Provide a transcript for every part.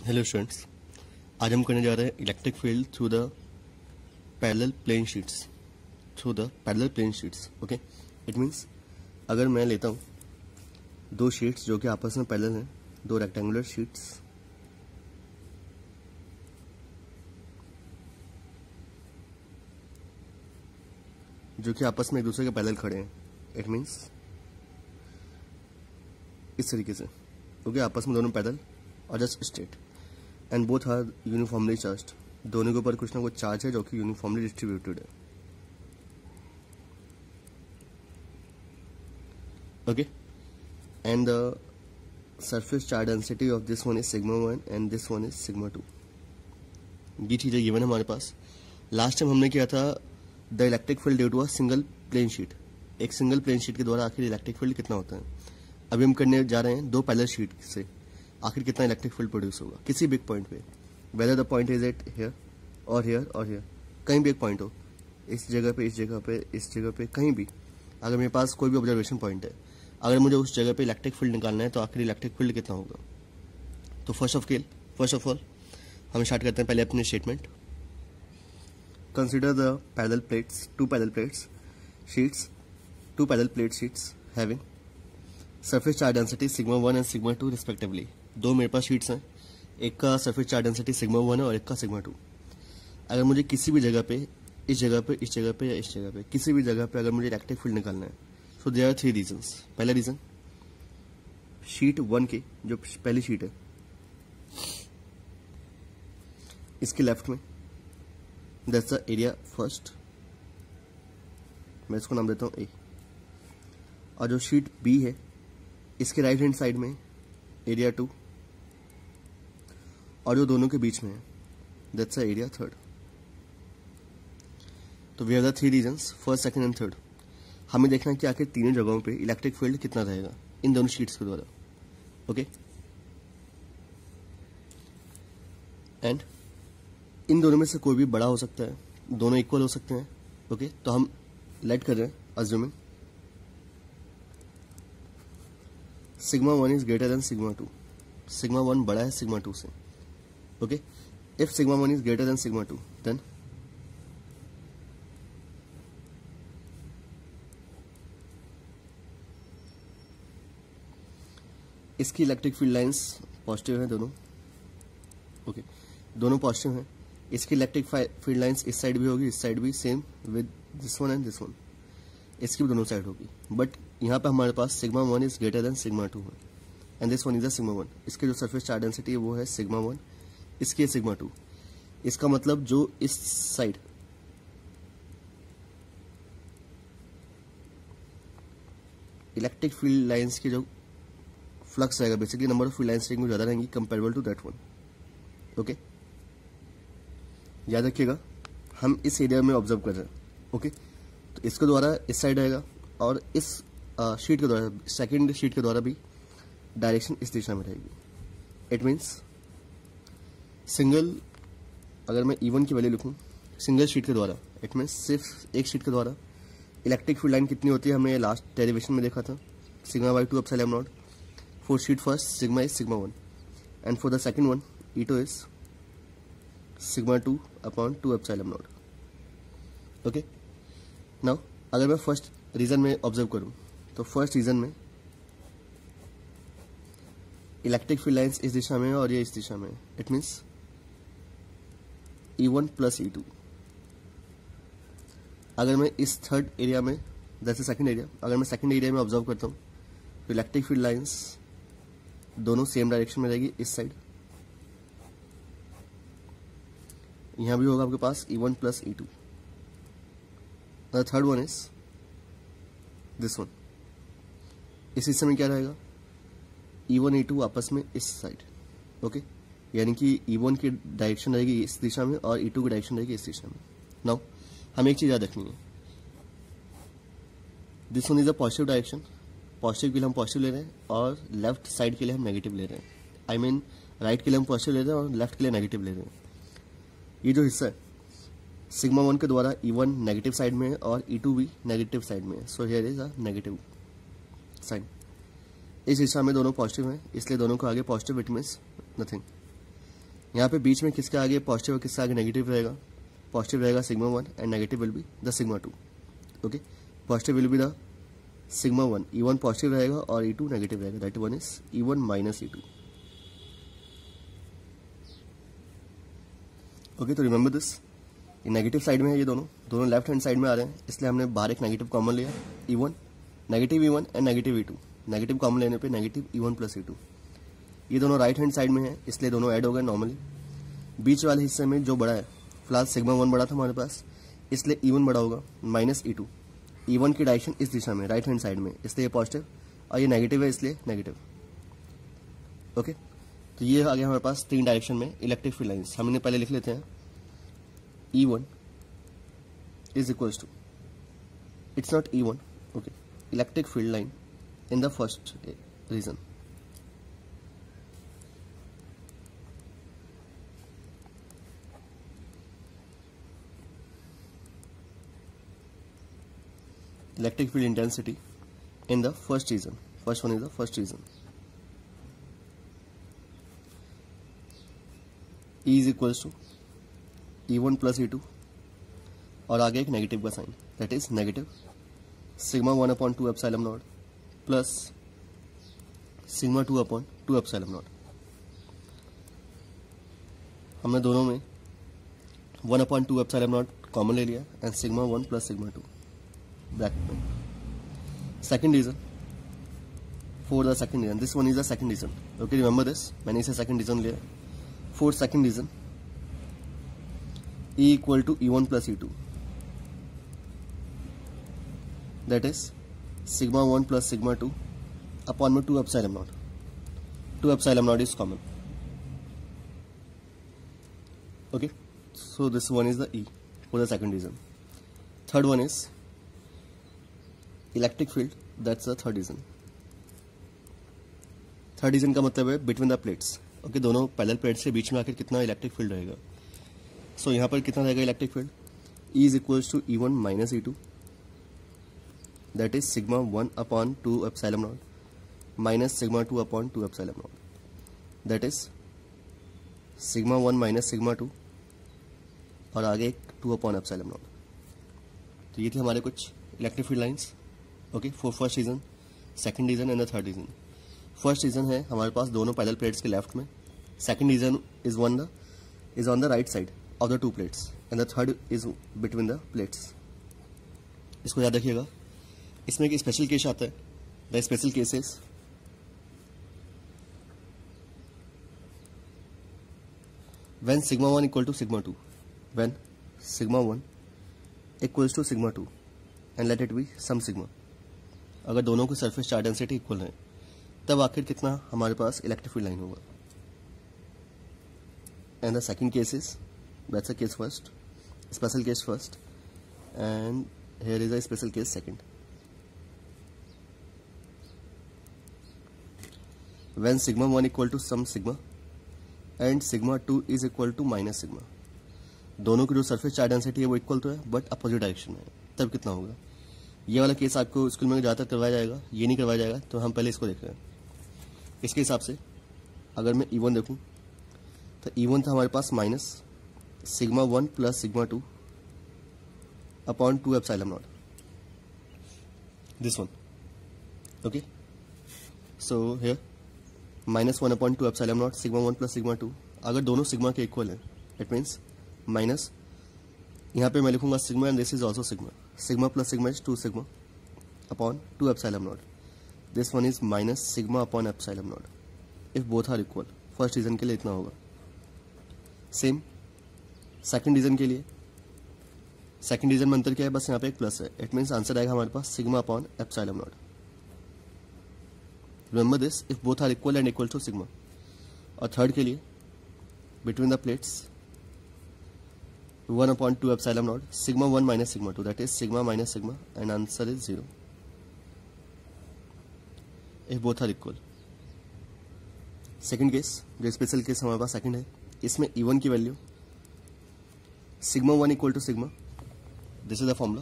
Hello students, आज हम करने जा रहे हैं electric field through the parallel plane sheets. Okay, it means अगर मैं लेता हूँ दो शीट्स जो कि आपस में पैरेलल हैं, दो रेक्टेंगुलर शीट्स, जो कि आपस में एक दूसरे के पैरेलल खड़े हैं। इट मीन्स इस तरीके से, ओके, आपस में दोनों पैरेलल और just straight, and both are uniformly charged. दोनों के ऊपर कुछ ना कुछ चार्ज है जो कि यूनिफॉर्मली डिस्ट्रीब्यूटेड है। Okay, and the surface charge density of this one is sigma 1 and this one is sigma 2। ये चीज़ें गिवन है हमारे पास। लास्ट टाइम हमने किया था the electric field due to a single plane sheet. एक सिंगल प्लेन शीट के द्वारा आखिर इलेक्ट्रिक फील्ड कितना होता है। अभी हम करने जा रहे हैं दो पैरेलल शीट से आखिर कितना इलेक्ट्रिक फील्ड प्रोड्यूस होगा किसी भी एक पॉइंट पे, whether the point is eight here और हियर और हियर, कहीं भी एक पॉइंट हो, इस जगह पे, इस जगह पे, इस जगह पे, कहीं भी। अगर मेरे पास कोई भी ऑब्जर्वेशन पॉइंट है, अगर मुझे उस जगह पे इलेक्ट्रिक फील्ड निकालना है तो आखिर इलेक्ट्रिक फील्ड कितना होगा। तो फर्स्ट ऑफ ऑल हम स्टार्ट करते हैं पहले अपने statement. Consider the parallel plates, two parallel plate sheets having surface charge density sigma 1 and sigma 2 respectively. दो मेरे पास शीट्स हैं, एक का सरफेस चार्ज डेंसिटी सिग्मा 1 है और एक का सिग्मा 2। अगर मुझे किसी भी जगह पे, इस जगह पे, इस जगह पे या इस जगह पे, किसी भी जगह पे अगर मुझे इलेक्ट्रिक फील्ड निकालना है, सो देयर आर 3 रीजंस। पहला रीजन, शीट 1 की जो पहली शीट है, इसके लेफ्ट में दैट्स द एरिया फर्स्ट, मैं इसको नाम देता हूँ ए। और जो शीट बी है, इसके राइट हैंड साइड में एरिया 2, और जो दोनों के बीच में है दैट्स द एरिया थर्ड। तो we have the 3 regions, first, second and third. हमें देखना है कि आखिर तीनों जगहों पे इलेक्ट्रिक फील्ड कितना रहेगा इन दोनों शीट्स के द्वारा। ओके, एंड इन दोनों में से कोई भी बड़ा हो सकता है, दोनों इक्वल हो सकते हैं। ओके, तो हम लेट कर रहे हैं assuming sigma 1 is greater than sigma 2। Sigma 1 बड़ा है सिग्मा 2 से। Okay, if sigma 1 is greater than sigma 2 then इसकी इलेक्ट्रिक फील्ड लाइंस पॉजिटिव हैं दोनों। ओके, दोनों पॉजिटिव हैं। इसकी इलेक्ट्रिक फील्ड लाइंस इस साइड भी होगी, इस साइड भी, same with this one and this one. इसकी भी दोनों साइड होगी, बट यहाँ पे हमारे पास sigma 1 is greater than sigma 2 है and this one is the sigma 1। इसके जो सरफेस चार्ज डेंसिटी है वो है सिग्मा 1, इसकी है सिग्मा 2। इसका मतलब जो इस साइड इलेक्ट्रिक फील्ड लाइंस की जो फ्लक्स रहेगा, basically number of field lines ज्यादा रहेंगी comparable to that one. Okay, याद रखिएगा हम इस एरिया में ऑब्जर्व कर रहे हैं। ओके, तो इसके द्वारा इस साइड रहेगा और इस शीट के द्वारा, सेकंड शीट के द्वारा भी डायरेक्शन इस दिशा में रहेगी। इट मीन्स सिंगल, अगर मैं E1 की वैल्यू लिखूं सिंगल शीट के द्वारा, इट मीन्स सिर्फ एक शीट के द्वारा इलेक्ट्रिक फील्ड लाइन कितनी होती है, हमने लास्ट डेरिवेशन में देखा था, sigma by 2 epsilon not. For sheet first sigma is sigma 1 and for the second one E2 is sigma 2 upon 2 epsilon not. Okay, now अगर मैं फर्स्ट रीजन में ऑब्जर्व करूं तो फर्स्ट रीजन में इलेक्ट्रिक फील्ड लाइंस इस दिशा में है और ये इस दिशा में है। It means E1 plus E2। अगर मैं इस थर्ड एरिया में, जैसे सेकंड एरिया, अगर मैं सेकंड एरिया में ऑब्जर्व करता हूं तो इलेक्ट्रिक फील्ड लाइंस दोनों सेम डायरेक्शन में रहेगी इस साइड। यहां भी होगा आपके पास E1 plus E2। The third one is this one. इस हिस्से में क्या रहेगा, E1 E2 आपस में इस साइड। ओके, यानी कि E1 की डायरेक्शन रहेगी इस दिशा में और E2 की डायरेक्शन रहेगी इस दिशा में। नाउ हमें एक चीज याद रखनी है, this one is a positive direction. Positive के लिए हम पॉजिटिव ले रहे हैं और लेफ्ट साइड के लिए हम नेगेटिव ले रहे हैं। आई मीन राइट के लिए हम पॉजिटिव ले रहे हैं और लेफ्ट के लिए नेगेटिव ले रहे हैं। ये जो हिस्सा है सिग्मा 1 के द्वारा E1 नेगेटिव साइड में है और E2 भी नेगेटिव साइड में है। So here is a negative sign. इस हिस्सा में दोनों पॉजिटिव हैं, इसलिए दोनों को आगे पॉजिटिव, इट मीन्स नथिंग। यहाँ पे बीच में किसके आगे पॉजिटिव और किसके आगे नेगेटिव रहेगा? पॉजिटिव रहेगा sigma 1 and negative will be the sigma 2. Okay, positive will be the sigma 1, E1 positive रहेगा और E2 नेगेटिव रहेगा. That one is E1 minus E2. Okay, तो रिमेंबर दिस, ये नेगेटिव साइड में है, ये दोनों लेफ्ट हैंड साइड में आ रहे हैं, इसलिए हमने बाहर एक नेगेटिव कॉमन लिया. E1 negative E1 and negative E2. Negative common लेने पे नेगेटिव E1 प्लस E2. ये दोनों राइट हैंड साइड में है, इसलिए दोनों ऐड हो गए नॉर्मली. बीच वाले हिस्से में जो बड़ा है, फिलहाल सिग्मा 1 बड़ा था हमारे पास, इसलिए E1 बड़ा होगा माइनस E2. E1 की डायरेक्शन इस दिशा में, राइट हैंड साइड में, इसलिए ये पॉजिटिव और ये नेगेटिव है, इसलिए नेगेटिव. ओके, तो ये आ गया हमारे पास 3 डायरेक्शन में इलेक्ट्रिक फील्ड लाइंस. हम इन्हें पहले लिख लेते हैं. E1 is equals to, it's not E1, okay, electric field line in the first region. Electric field intensity in the first region. First one is the first region. E is equals to E1 plus E2 और आगे एक negative का sign, that is negative sigma 1 upon 2 epsilon naught plus sigma 2 upon 2 epsilon naught. हमने दोनों में 1 upon 2 epsilon not common ले लिया and sigma 1 plus sigma 2 bracket में. Second region for the second region, this one is the second region. Okay, remember this, मैंने इसे second region लिया. For second region E equal to E1 plus E2, that is sigma 1 plus sigma 2 upon 2 epsilon naught. 2 epsilon naught is common. Okay, so this one is the E for the second reason. Third one is electric field, that's the third reason. Third region का मतलब है between the plates. Okay, दोनों parallel plates के बीच में आकर कितना electric field रहेगा. सो यहाँ पर कितना रहेगा electric field? E is equals to E1 minus E2, that is sigma 1 upon 2 epsilon naught minus sigma 2 upon 2 epsilon naught, that is sigma 1 minus sigma 2 और आगे एक 2 अपॉन एप्सिलॉन नॉट. तो ये थे हमारे कुछ electric field lines. Okay, for first region, second region and the third region. First region है हमारे पास दोनों पैरेलल प्लेट्स के लेफ्ट में. Second region is on the right side of the two plates and the third is between the plates. इसको याद रखिएगा. इसमें एक स्पेशल केस आता है. The special cases when sigma 1 equal to sigma 2, when sigma 1 equals to sigma 2 and let it be some sigma. अगर दोनों की सरफेस चार्ज डेंसिटी इक्वल है तब आखिर कितना हमारे पास इलेक्ट्रिक फील्ड लाइन होगा. And the second case is, that's a case first, special case first, and here is a special case second. When sigma 1 equal to some sigma and sigma 2 is equal to minus sigma, दोनों की जो surface charge density है वो equal तो है but opposite direction में, तब कितना होगा. ये वाला केस आपको स्कूल में ज़्यादातर करवाया जाएगा, ये नहीं करवाया जाएगा, तो हम पहले इसको देख रहे हैं. इसके हिसाब से अगर मैं E1 देखूँ तो E1 था हमारे पास minus sigma 1 plus sigma 2 upon 2 epsilon not, this one. Okay, so here minus 1 upon 2 epsilon not sigma 1 plus sigma 2. अगर दोनों सिग्मा के इक्वल है इट मीन्स माइनस, यहाँ पे मैं लिखूंगा sigma and this is also sigma. Sigma plus sigma is 2 sigma upon 2 epsilon not. This one is minus sigma upon epsilon naught if both are equal. First region के लिए इतना होगा. Same second reason के लिए. Second reason में अंतर क्या है? बस यहाँ पे एक प्लस है. इट मीन्स आंसर आएगा हमारे पास sigma upon epsilon not. Remember this, if both are equal and equal to sigma. और थर्ड के लिए between the plates 1 upon 2 epsilon not sigma 1 minus sigma 2, that is sigma minus sigma and answer is 0 if both are equal. Second case, जो special case हमारे पास second है, इसमें E1 की value sigma 1 equal to sigma, this is the formula.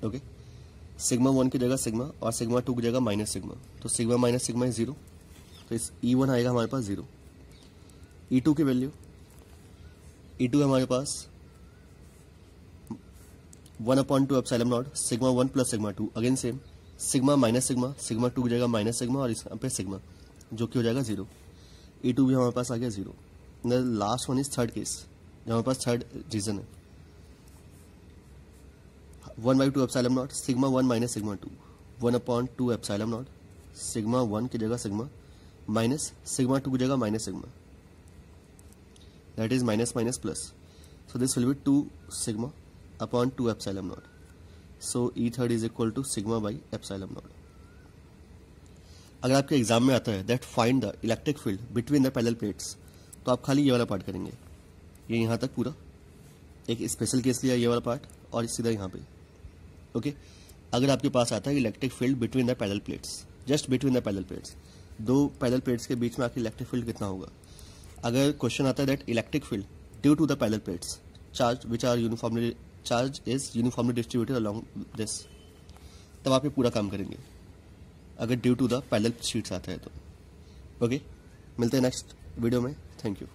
Okay, sigma 1 की जगह sigma और sigma 2 की जगह माइनस सिग्मा, तो सिग्मा माइनस सिग्मा इज 0, तो इस E1 आएगा हमारे पास 0. E2 की वैल्यू, E2 है हमारे पास 1/2 epsilon not sigma 1 plus sigma 2, again same sigma minus sigma, sigma 2 की जगह माइनस सिग्मा और यहाँ पे सिग्मा, जो कि हो जाएगा 0। E2 भी हमारे पास आ गया 0। Last one is third case, जो हमारे पास थर्ड रीजन है 1/2 epsilon not sigma 1 minus sigma 2, 1/2 epsilon not sigma 1 की जगह सिग्मा माइनस सिग्मा 2 की जगह minus sigma, that is minus minus plus, so this will be 2 sigma upon 2 epsilon naught, so E third is equal to sigma by epsilon naught. अगर आपके exam में आता है that find the electric field between the parallel plates, तो आप खाली ये वाला पार्ट करेंगे, ये यहाँ तक पूरा एक स्पेशल केस लिया ये वाला पार्ट और सीधा यहाँ पे, ओके। अगर आपके पास आता है electric field between the parallel plates, just between the parallel plates, दो पैरेलल प्लेट्स के बीच में आके इलेक्ट्रिक फील्ड कितना होगा। अगर क्वेश्चन आता है that electric field due to the parallel plates charge which are uniformly charge is uniformly distributed along this, तब आप ये पूरा काम करेंगे अगर due to the parallel sheets आता है तो, ओके। मिलते हैं नेक्स्ट वीडियो में, थैंक यू।